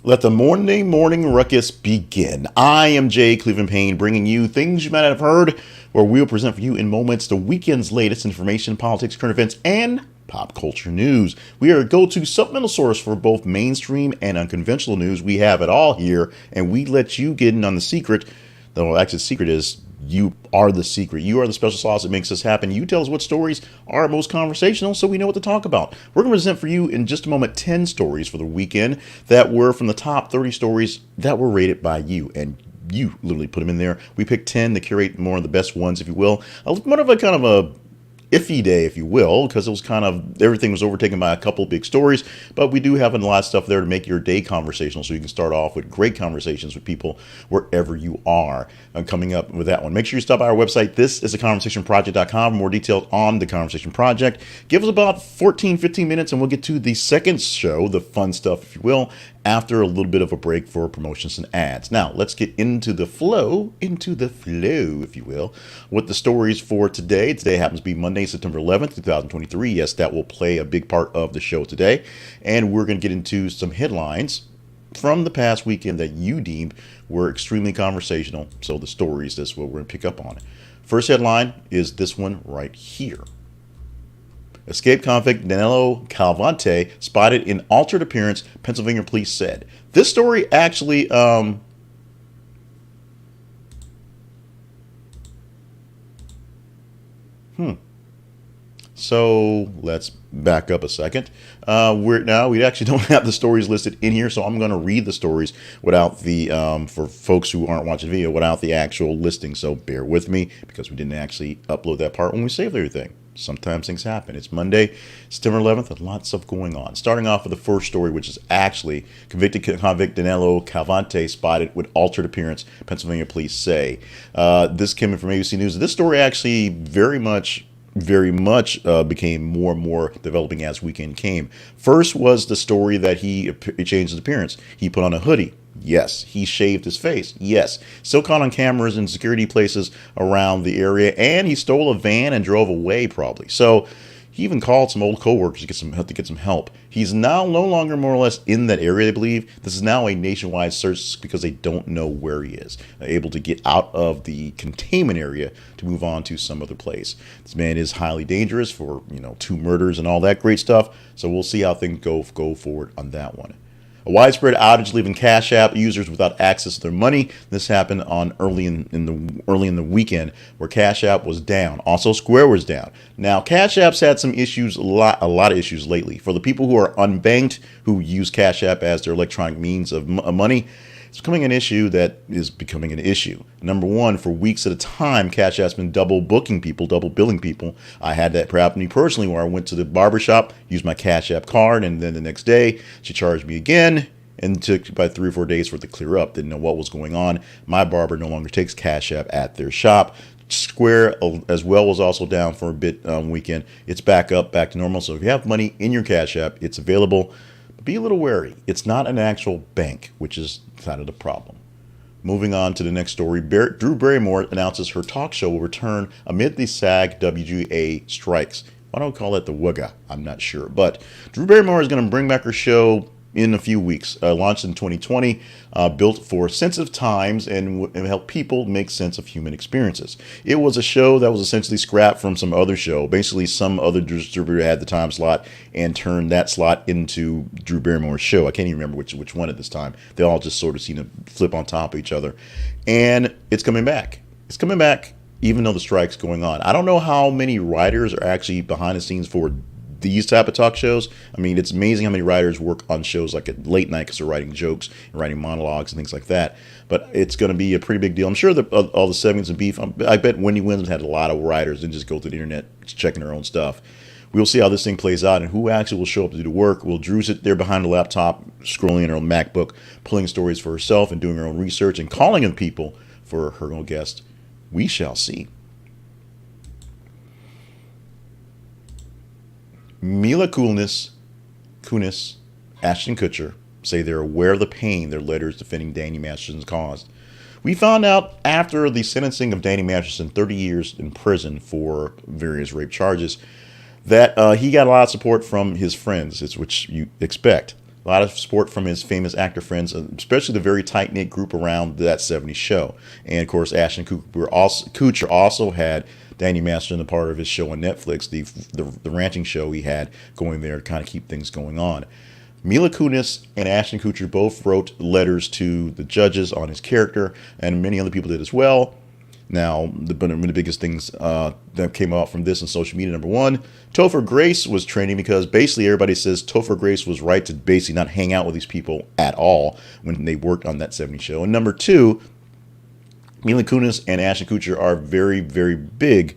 Let the Monday morning ruckus begin. I am Jay Cleveland Payne, bringing you things you might not have heard, where we'll present for you in moments the weekend's latest information, politics, current events, and pop culture news. We are a go-to supplemental source for both mainstream and unconventional news. We have it all here, and we let you get in on the secret. Though actually the secret is you are the secret. You are the special sauce that makes this happen. You tell us what stories are most conversational so we know what to talk about. We're going to present for you in just a moment 10 stories for the weekend that were from the top 30 stories that were rated by you. And you literally put them in there. We picked 10 to curate more of the best ones, if you will. More of a kind of a iffy day, if you will, because it was kind of everything was overtaken by a couple big stories, but we do have a lot of stuff there to make your day conversational, so you can start off with great conversations with people wherever you are. Coming up with that one, make sure you stop by our website. This is theconversationproject.com for more details on the Conversation Project. Give us about 15 minutes and we'll get to the second show, the fun stuff, if you will, after a little bit of a break for promotions and ads. Now, let's get into the flow, if you will, with the stories for today. Today happens to be Monday, September 11th, 2023. Yes, that will play a big part of the show today. And we're going to get into some headlines from the past weekend that you deemed were extremely conversational. So the stories, that's what we're going to pick up on. First headline is this one right here. Escaped convict Danelo Cavalcante spotted in altered appearance, Pennsylvania police said. This story actually, So let's back up a second. We actually don't have the stories listed in here, so I'm going to read the stories without the, for folks who aren't watching the video, without the actual listing. So bear with me because we didn't actually upload that part when we saved everything. Sometimes things happen. It's Monday, September 11th, and lots of going on. Starting off with the first story, which is actually convicted convict Danelo Cavalcante spotted with altered appearance, Pennsylvania police say. This came in from ABC News. This story actually very much became more and more developing as weekend came. First was the story that he changed his appearance. He put on a hoodie. Yes. He shaved his face. Yes. Still caught on cameras in security places around the area, and he stole a van and drove away probably. So he even called some old coworkers to get some help. He's now no longer more or less in that area, I believe. This is now a nationwide search because they don't know where he is. They're able to get out of the containment area to move on to some other place. This man is highly dangerous for, 2 murders and all that great stuff. So we'll see how things go forward on that one. A widespread outage leaving Cash App users without access to their money. This happened on early in the weekend, where Cash App was down. Also, Square was down. Now, Cash App's had some issues, a lot of issues lately. For the people who are unbanked, who use Cash App as their electronic means of money, it's becoming an issue that is becoming an issue. Number one, for weeks at a time, Cash App's been double billing people. I had that happen to me personally, where I went to the barbershop, used my Cash App card, and then the next day she charged me again, and took about 3 or 4 days for it to clear up. Didn't know what was going on. My barber no longer takes Cash App at their shop. Square as well was also down for a bit weekend. It's back to normal. So if you have money in your Cash App, it's available. Be a little wary. It's not an actual bank, which is kind of the problem. Moving on to the next story, Drew Barrymore announces her talk show will return amid the SAG WGA strikes. Why don't we call it the WGA? I'm not sure. But Drew Barrymore is going to bring back her show in a few weeks. Launched in 2020, built for sensitive times and help people make sense of human experiences. It was a show that was essentially scrapped from some other show. Basically, some other distributor had the time slot and turned that slot into Drew Barrymore's show. I can't even remember which one at this time. They all just sort of seem to flip on top of each other. And it's coming back. It's coming back even though the strike's going on. I don't know how many writers are actually behind the scenes for these type of talk shows. I mean, it's amazing how many writers work on shows like at late night because they're writing jokes and writing monologues and things like that. But it's going to be a pretty big deal. I'm sure that all the segments and beef, I bet Wendy Williams had a lot of writers and just go to the internet checking their own stuff. We'll see how this thing plays out and who actually will show up to do the work. Will Drew sit there behind the laptop, scrolling in her own MacBook, pulling stories for herself and doing her own research and calling in people for her own guest? We shall see. Mila Kunis, Ashton Kutcher say they're aware of the pain their letters defending Danny Masterson caused. We found out after the sentencing of Danny Masterson, 30 years in prison for various rape charges, that he got a lot of support from his friends, which you expect. A lot of support from his famous actor friends, especially the very tight-knit group around that 70s show. And, of course, Ashton Kutcher also had Danny Masterson, a part of his show on Netflix, the ranching show he had going there to kind of keep things going on. Mila Kunis and Ashton Kutcher both wrote letters to the judges on his character, and many other people did as well. Now, one of the biggest things that came out from this on social media, number one, Topher Grace was trending because basically everybody says Topher Grace was right to basically not hang out with these people at all when they worked on that 70s show. And number two, Mila Kunis and Ashton Kutcher are very, very big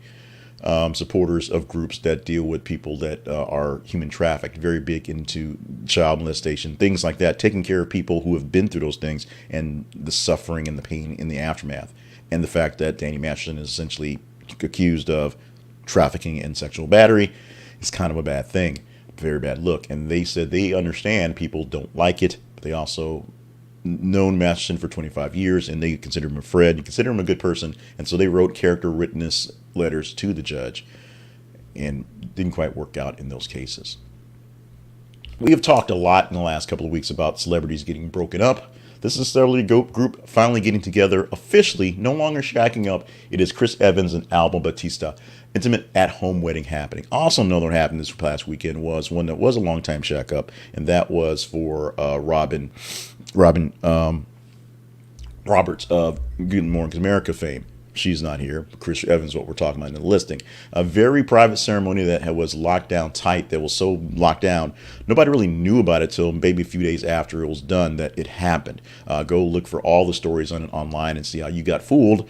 supporters of groups that deal with people that are human trafficked, very big into child molestation, things like that, taking care of people who have been through those things and the suffering and the pain in the aftermath. And the fact that Danny Masterson is essentially accused of trafficking and sexual battery is kind of a bad thing, very bad look. And they said they understand people don't like it, but they also known Masterson for 25 years, and they consider him a friend, consider him a good person, and so they wrote character witness letters to the judge, and didn't quite work out in those cases. We have talked a lot in the last couple of weeks about celebrities getting broken up. This is a celebrity group finally getting together officially, no longer shacking up. It is Chris Evans and Alba Baptista. Intimate at-home wedding happening. Also, another one happened this past weekend was one that was a long-time shack up, and that was for Robin Roberts of Good Morning America fame. She's not here. Chris Evans, what we're talking about in the listing. A very private ceremony that was locked down tight, that was so locked down, nobody really knew about it till maybe a few days after it was done that it happened. Go look for all the stories on it online and see how you got fooled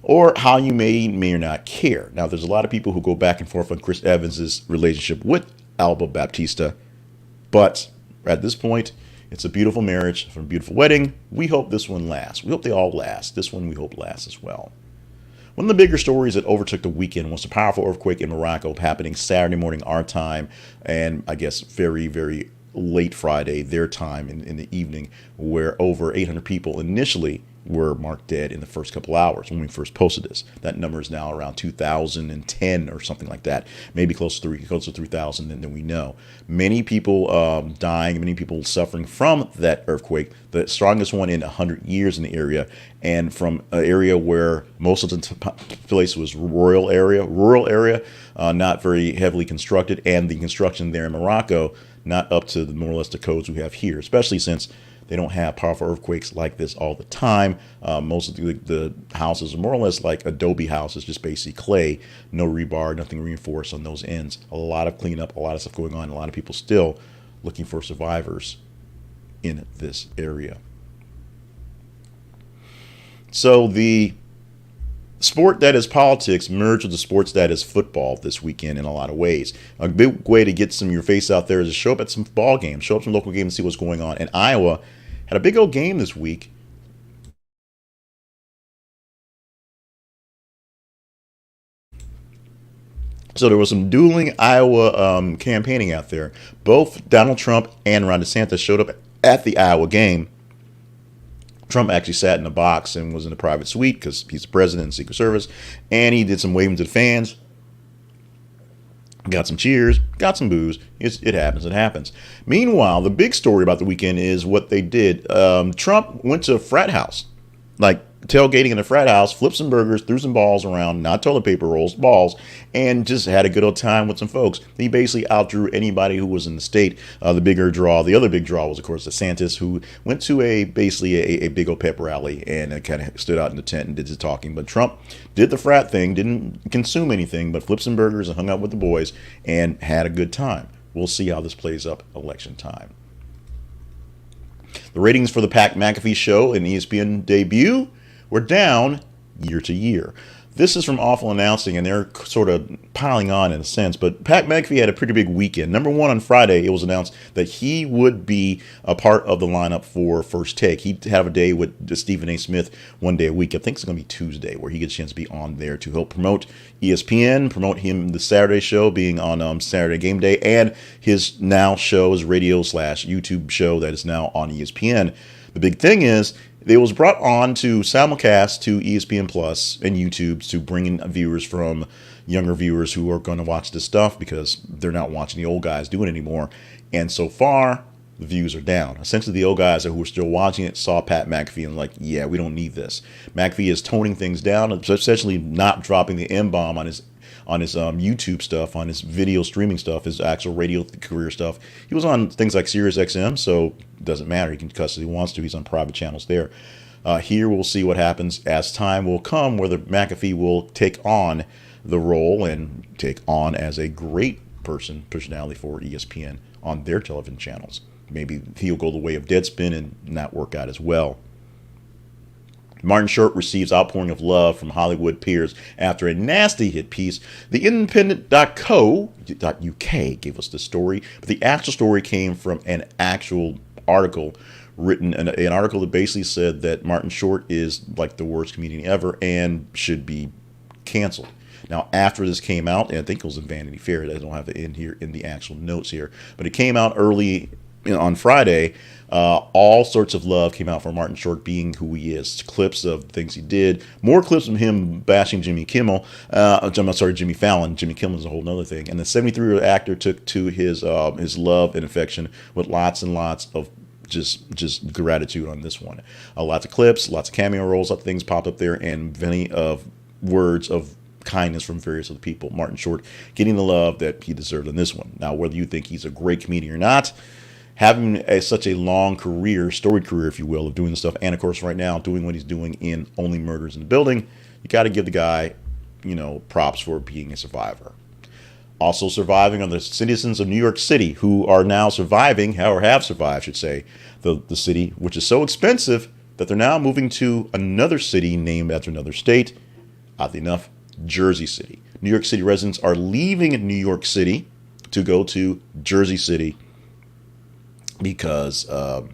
or how you may or not care. Now, there's a lot of people who go back and forth on Chris Evans's relationship with Alba Baptista, but at this point, it's a beautiful marriage from a beautiful wedding. We hope this one lasts. We hope they all last. This one we hope lasts as well. One of the bigger stories that overtook the weekend was the powerful earthquake in Morocco happening Saturday morning our time, and I guess very, very late Friday their time in the evening, where over 800 people initially were marked dead in the first couple hours when we first posted this. That number is now around 2,010 or something like that, maybe close to 3,000 than we know. Many people dying, many people suffering from that earthquake, the strongest one in 100 years in the area, and from an area where most of the place was rural area, not very heavily constructed, and the construction there in Morocco not up to more or less the codes we have here, especially since they don't have powerful earthquakes like this all the time. Most of the houses are more or less like adobe houses, just basically clay, no rebar, nothing reinforced on those ends. A lot of cleanup, a lot of stuff going on, a lot of people still looking for survivors in this area. So the sport that is politics merged with the sports that is football this weekend in a lot of ways. A big way to get some of your face out there is to show up at some ball games, show up some local games and see what's going on. And Iowa had a big old game this week. So there was some dueling Iowa campaigning out there. Both Donald Trump and Ron DeSantis showed up at the Iowa game. Trump actually sat in a box and was in a private suite because he's the president and Secret Service. And he did some waving to the fans. Got some cheers, got some boos. It happens. It happens. Meanwhile, the big story about the weekend is what they did. Trump went to a frat house, like tailgating in a frat house, flipped some burgers, threw some balls around, not toilet paper rolls, balls, and just had a good old time with some folks. He basically outdrew anybody who was in the state. The other big draw was, of course, DeSantis, who went to a big old pep rally and kind of stood out in the tent and did his talking. But Trump did the frat thing, didn't consume anything, but flipped some burgers and hung out with the boys and had a good time. We'll see how this plays up election time. The ratings for the Pat McAfee Show and ESPN debut were down year to year. This is from Awful Announcing, and they're sort of piling on in a sense, but Pat McAfee had a pretty big weekend. Number one, on Friday, it was announced that he would be a part of the lineup for First Take. He'd have a day with Stephen A. Smith one day a week. I think it's going to be Tuesday, where he gets a chance to be on there to help promote ESPN, promote him, the Saturday show being on Saturday Game Day, and his now show, his radio/YouTube show that is now on ESPN. The big thing is, it was brought on to simulcast to ESPN Plus and YouTube to bring in viewers from younger viewers who are going to watch this stuff because they're not watching the old guys do it anymore. And so far, the views are down. Essentially, the old guys who were still watching it saw Pat McAfee and like, yeah, we don't need this. McAfee is toning things down, essentially not dropping the M-bomb on his YouTube stuff, on his video streaming stuff, his actual radio career stuff. He was on things like Sirius XM, so it doesn't matter. He can cuss if he wants to. He's on private channels there. Here we'll see what happens as time will come, whether McAfee will take on the role and take on as a great personality for ESPN on their television channels. Maybe he'll go the way of Deadspin and not work out as well. Martin Short receives outpouring of love from Hollywood peers after a nasty hit piece. The Independent.co.uk gave us the story, but the actual story came from an actual article written, an article that basically said that Martin Short is like the worst comedian ever and should be canceled. Now, after this came out, and I think it was in Vanity Fair, I don't have it in here in the actual notes here, but it came out early on Friday. All sorts of love came out for Martin Short being who he is. Clips of things he did, more clips of him bashing Jimmy Fallon. Jimmy Kimmel is a whole other thing. And the 73-year-old actor took to his love and affection with lots and lots of just gratitude on this one. Lots of clips, lots of cameo roles, lots of things popped up there, and many of words of kindness from various other people. Martin Short getting the love that he deserved on this one. Now, whether you think he's a great comedian or not, having such a long career, storied career, if you will, of doing this stuff, and of course right now doing what he's doing in Only Murders in the Building, you got to give the guy, props for being a survivor. Also surviving are the citizens of New York City, who are now surviving, or have survived, I should say, the city, which is so expensive that they're now moving to another city named after another state. Oddly enough, Jersey City. New York City residents are leaving New York City to go to Jersey City because, I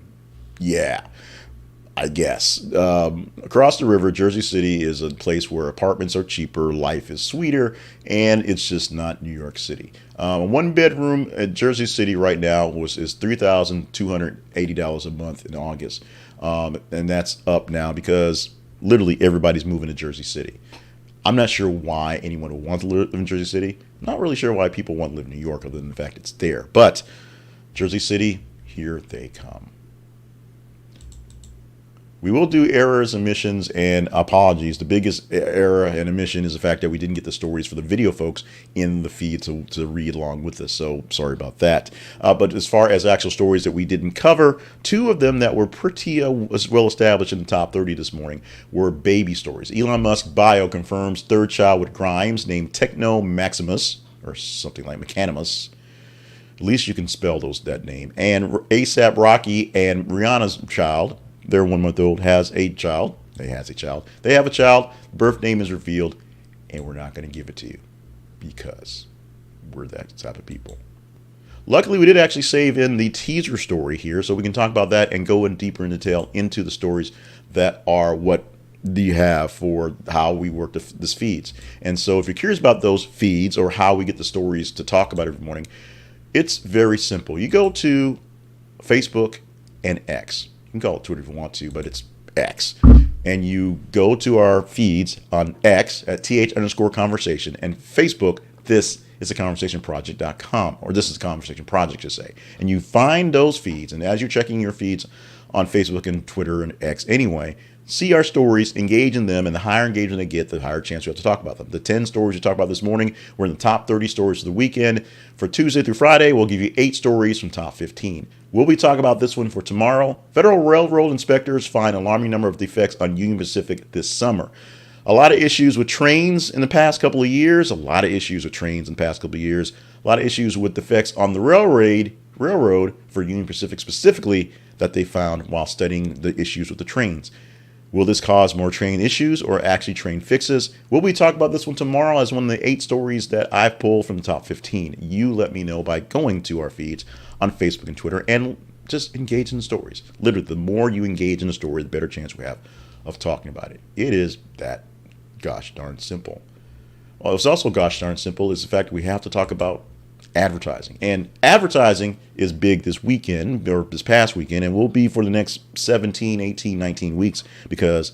guess. Across the river, Jersey City is a place where apartments are cheaper, life is sweeter, and it's just not New York City. A one-bedroom at Jersey City right now is $3,280 a month in August. And that's up now because literally everybody's moving to Jersey City. I'm not sure why anyone would want to live in Jersey City. Not really sure why people want to live in New York other than the fact it's there. But Jersey City, here they come. We will do errors, omissions, and apologies. The biggest error and omission is the fact that we didn't get the stories for the video folks in the feed to read along with us. So sorry about that. But as far as actual stories that we didn't cover, two of them that were pretty well established in the top 30 this morning were baby stories. Elon Musk bio confirms third child with Grimes named Techno Maximus, or something like Mechanimus. At least you can spell that name. And ASAP Rocky and Rihanna's child, their 1 month old, has a child. They have a child. Birth name is revealed, and we're not going to give it to you because we're that type of people. Luckily, we did actually save in the teaser story here, so we can talk about that and go in deeper in detail into the stories that are what do you have for how we work this feeds. And so if you're curious about those feeds or how we get the stories to talk about every morning, it's very simple. You go to Facebook and X. You can call it Twitter if you want to, but it's X. And you go to our feeds on X at th_conversation, and Facebook, this is theconversationproject.com, or this is the Conversation Project, to say. And you find those feeds, and as you're checking your feeds on Facebook and Twitter and X anyway, see our stories, engage in them, and the higher engagement they get, the higher chance we have to talk about them. The 10 stories we talked about this morning were in the top 30 stories of the weekend. For Tuesday through Friday, we'll give you 8 stories from top 15. We'll be talking about this one for tomorrow. Federal Railroad inspectors find alarming number of defects on Union Pacific this summer. A lot of issues with trains in the past couple of years. A lot of issues with defects on the railroad for Union Pacific specifically that they found while studying the issues with the trains. Will this cause more train issues or actually train fixes? We'll be talking about this one tomorrow as one of the 8 stories that I've pulled from the top 15. You let me know by going to our feeds on Facebook and Twitter and just engage in the stories. Literally, the more you engage in the story, the better chance we have of talking about it. It is that gosh darn simple. Well, it's also gosh darn simple is the fact that we have to talk about advertising. And advertising is big this weekend, or this past weekend, and will be for the next 17, 18, 19 weeks because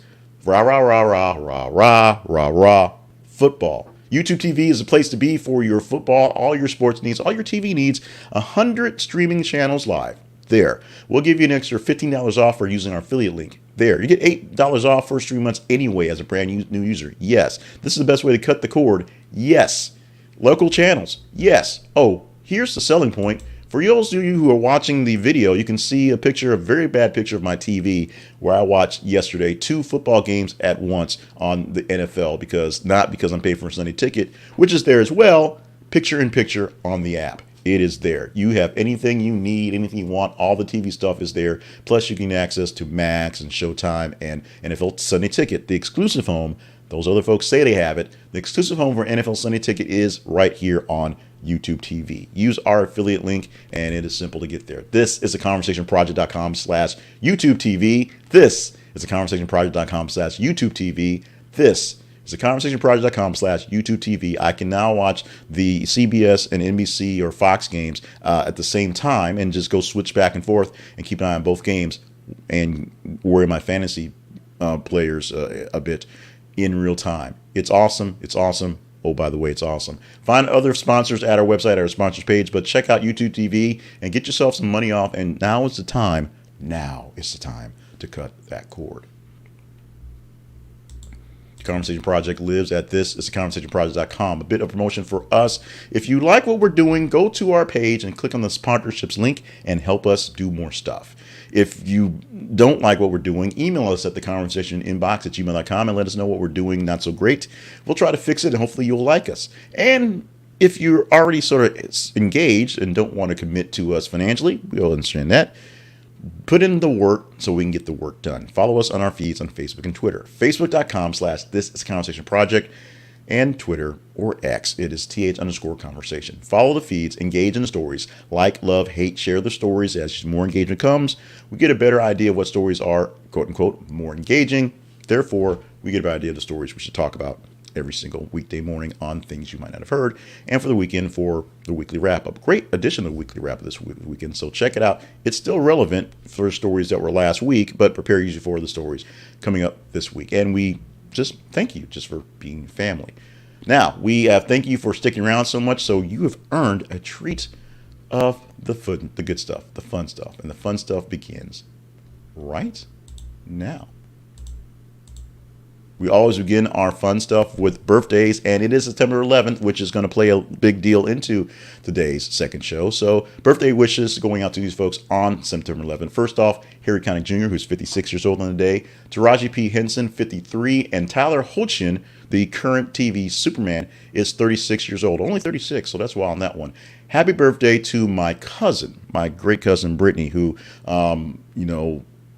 football. YouTube TV is a place to be for your football, all your sports needs, all your TV needs. 100 streaming channels live. There. We'll give you an extra $15 off for using our affiliate link. There. You get $8 off first 3 months anyway as a brand new user. Yes. This is the best way to cut the cord. Yes. Local channels. Yes. Oh, here's the selling point. For those of you who are watching the video, you can see a picture, a very bad picture of my TV where I watched yesterday 2 football games at once on the NFL not because I'm paying for a Sunday ticket, which is there as well, picture in picture on the app. It is there. You have anything you need, anything you want, all the TV stuff is there. Plus you can access to Max and Showtime and NFL Sunday Ticket, the exclusive home. Those other folks say they have it. The exclusive home for NFL Sunday Ticket is right here on YouTube TV. Use our affiliate link and it is simple to get there. This is theconversationproject.com/YouTube TV. This is theconversationproject.com/YouTube TV. This is theconversationproject.com/YouTube TV. I can now watch the CBS and NBC or Fox games at the same time and just go switch back and forth and keep an eye on both games and worry my fantasy players a bit in real time. It's awesome. It's awesome. Oh, by the way, it's awesome. Find other sponsors at our website, our sponsors page, but check out YouTube TV and get yourself some money off. And now is the time. Now is the time to cut that cord. The Conversation Project lives at this. It's theconversationproject.com. A bit of promotion for us. If you like what we're doing, go to our page and click on the sponsorships link and help us do more stuff. If you don't like what we're doing, email us at theconversationinbox@gmail.com and let us know what we're doing not so great. We'll try to fix it and hopefully you'll like us. And if you're already sort of engaged and don't want to commit to us financially, we'll understand that. Put in the work so we can get the work done. Follow us on our feeds on Facebook and Twitter. Facebook.com/thisisconversationproject and Twitter or X. It is th_conversation. Follow the feeds, engage in the stories, like, love, hate, share the stories. As more engagement comes, we get a better idea of what stories are, quote unquote, more engaging. Therefore, we get a better idea of the stories we should talk about every single weekday morning on things you might not have heard, and for the weekend for the weekly wrap-up. Great addition to the weekly wrap-up this weekend, so check it out. It's still relevant for stories that were last week, but prepare usually for the stories coming up this week. And we just thank you just for being family. Now, we thank you for sticking around so much, so you have earned a treat of the good stuff, the fun stuff, and the fun stuff begins right now. We always begin our fun stuff with birthdays, and it is September 11th, which is going to play a big deal into today's second show. So birthday wishes going out to these folks on September 11th. First off, Harry Connick Jr., who's 56 years old on the day, Taraji P. Henson, 53, and Tyler Hoechlin, the current TV Superman, is 36 years old. Only 36, so that's wild on that one. Happy birthday to my cousin, my great cousin Brittany, who,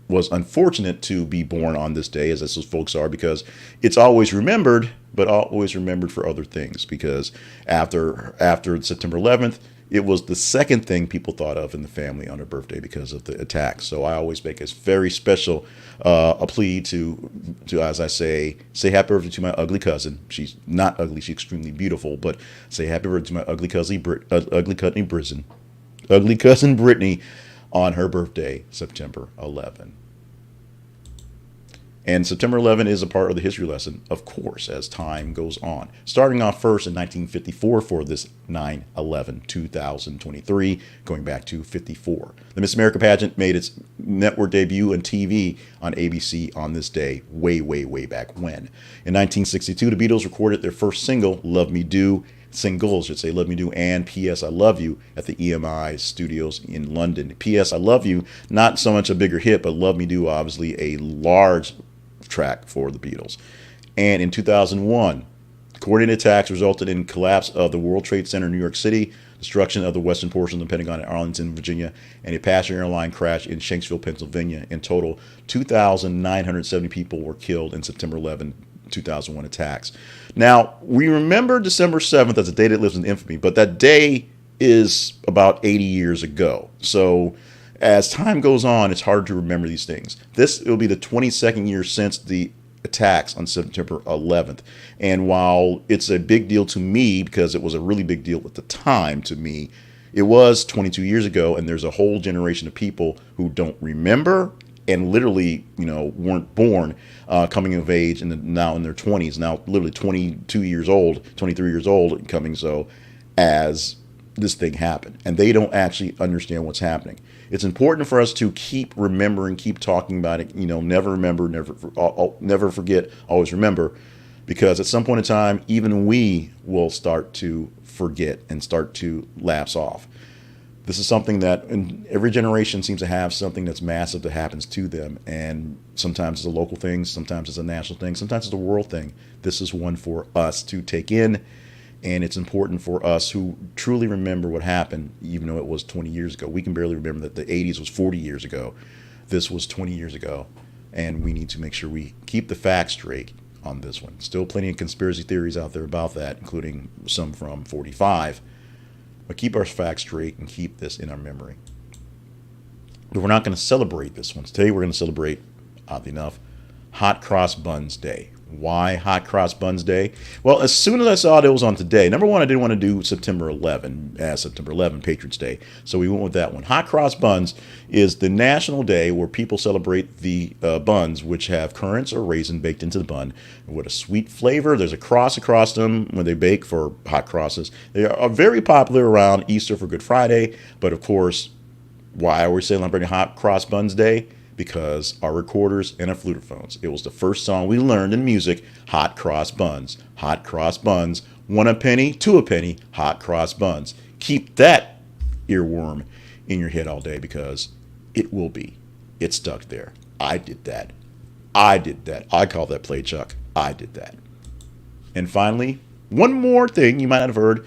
was unfortunate to be born on this day, as those folks are, because it's always remembered, but always remembered for other things. Because after September 11th, it was the second thing people thought of in the family on her birthday because of the attack. So I always make a very special a plea to, as I say happy birthday to my ugly cousin. She's not ugly; she's extremely beautiful. But say happy birthday to my ugly cousin Brittany on her birthday, September 11. And September 11 is a part of the history lesson, of course, as time goes on. Starting off first in 1954 for this 9/11/2023, going back to 54. The Miss America pageant made its network debut on TV on ABC on this day, way, way, way back when. In 1962, the Beatles recorded their first single, Love Me Do, singles, should say, Love Me Do and P.S. I Love You at the EMI studios in London. P.S. I Love You, not so much a bigger hit, but Love Me Do, obviously a large track for the Beatles. And in 2001, coordinated attacks resulted in collapse of the World Trade Center in New York City, destruction of the western portion of the Pentagon in Arlington, Virginia, and a passenger airline crash in Shanksville, Pennsylvania. In total, 2,970 people were killed in September 11, 2001 attacks. Now, we remember December 7th as a day that lives in infamy, but that day is about 80 years ago. So as time goes on, it's hard to remember these things. This will be the 22nd year since the attacks on September 11th. And while it's a big deal to me, because it was a really big deal at the time to me, it was 22 years ago, and there's a whole generation of people who don't remember and literally, weren't born coming of age and now in their 20s, now literally 22 years old, 23 years old, coming so as this thing happen, and they don't actually understand what's happening. It's important for us to keep remembering, keep talking about it. Never remember, never forget, always remember, because at some point in time, even we will start to forget and start to lapse off. This is something that in every generation seems to have something that's massive that happens to them. And sometimes it's a local thing, sometimes it's a national thing, sometimes it's a world thing. This is one for us to take in. And it's important for us who truly remember what happened, even though it was 20 years ago. We can barely remember that the 80s was 40 years ago. This was 20 years ago. And we need to make sure we keep the facts straight on this one. Still plenty of conspiracy theories out there about that, including some from 45. But keep our facts straight and keep this in our memory. But we're not going to celebrate this one. Today we're going to celebrate, oddly enough, Hot Cross Buns Day. Why Hot Cross Buns Day? Well, as soon as I saw it was on today, number one, I didn't want to do September 11 as September 11, Patriots Day. So we went with that one. Hot Cross Buns is the national day where people celebrate the buns, which have currants or raisin baked into the bun with a sweet flavor. There's a cross across them when they bake for hot crosses. They are very popular around Easter for Good Friday. But of course, why are we celebrating Hot Cross Buns Day? Because our recorders and our flutophones. It was the first song we learned in music. Hot cross buns. Hot cross buns. 1 a penny, 2 a penny. Hot cross buns. Keep that earworm in your head all day, because it will be. It's stuck there. I did that. I call that play, Chuck. I did that. And finally, one more thing you might not have heard.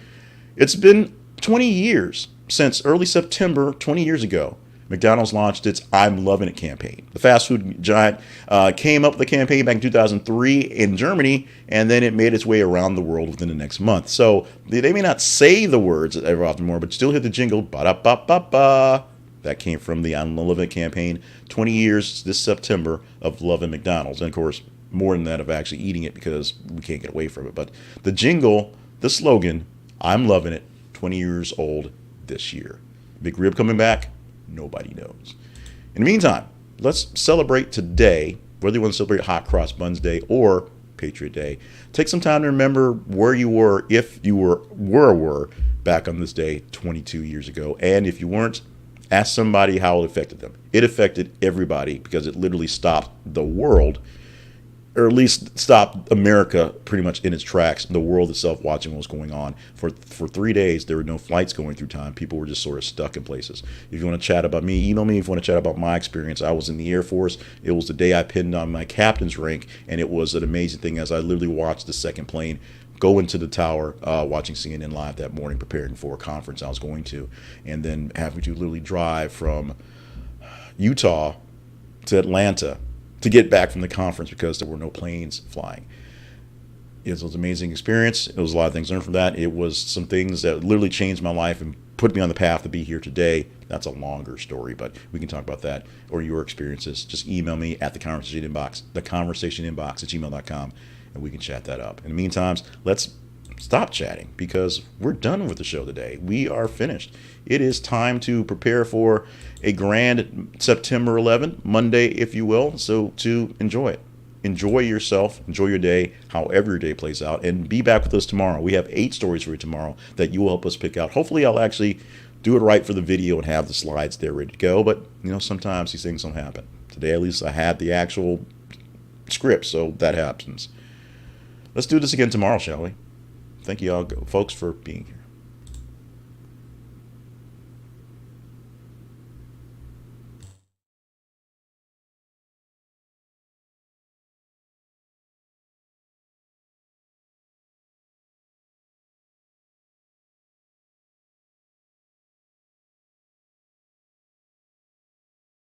It's been 20 years since early September, 20 years ago, McDonald's launched its I'm Loving It campaign. The fast food giant came up with the campaign back in 2003 in Germany, and then it made its way around the world within the next month. So they may not say the words ever often more, but still hear the jingle, ba-da-ba-ba-ba. That came from the I'm Loving It campaign. 20 years this September of loving McDonald's. And of course, more than that of actually eating it, because we can't get away from it. But the jingle, the slogan, I'm loving it, 20 years old this year. Big Rib coming back. Nobody knows. In the meantime, let's celebrate today, whether you want to celebrate Hot Cross Buns Day or Patriot Day. Take some time to remember where you were, if you were back on this day 22 years ago. And if you weren't, ask somebody how it affected them. It affected everybody, because it literally stopped the world, or at least stopped America pretty much in its tracks, the world itself watching what was going on. For 3 days, there were no flights going through town. People were just sort of stuck in places. If you want to chat about me, email me. If you want to chat about my experience, I was in the Air Force. It was the day I pinned on my captain's rank, and it was an amazing thing as I literally watched the second plane go into the tower, watching CNN Live that morning, preparing for a conference I was going to, and then having to literally drive from Utah to Atlanta to get back from the conference because there were no planes flying. It was an amazing experience. It was a lot of things learned from that. It was some things that literally changed my life and put me on the path to be here today. That's a longer story, but we can talk about that or your experiences. Just email me at the conversation inbox at gmail.com, and we can chat that up. In the meantime, let's stop chatting, because we're done with the show today. We are finished. It is time to prepare for a grand September 11, Monday, if you will. So to enjoy it. Enjoy yourself. Enjoy your day, however your day plays out. And be back with us tomorrow. We have 8 stories for you tomorrow that you will help us pick out. Hopefully I'll actually do it right for the video and have the slides there ready to go. But, sometimes these things don't happen. Today, at least, I had the actual script, so that happens. Let's do this again tomorrow, shall we? Thank you all, folks, for being here.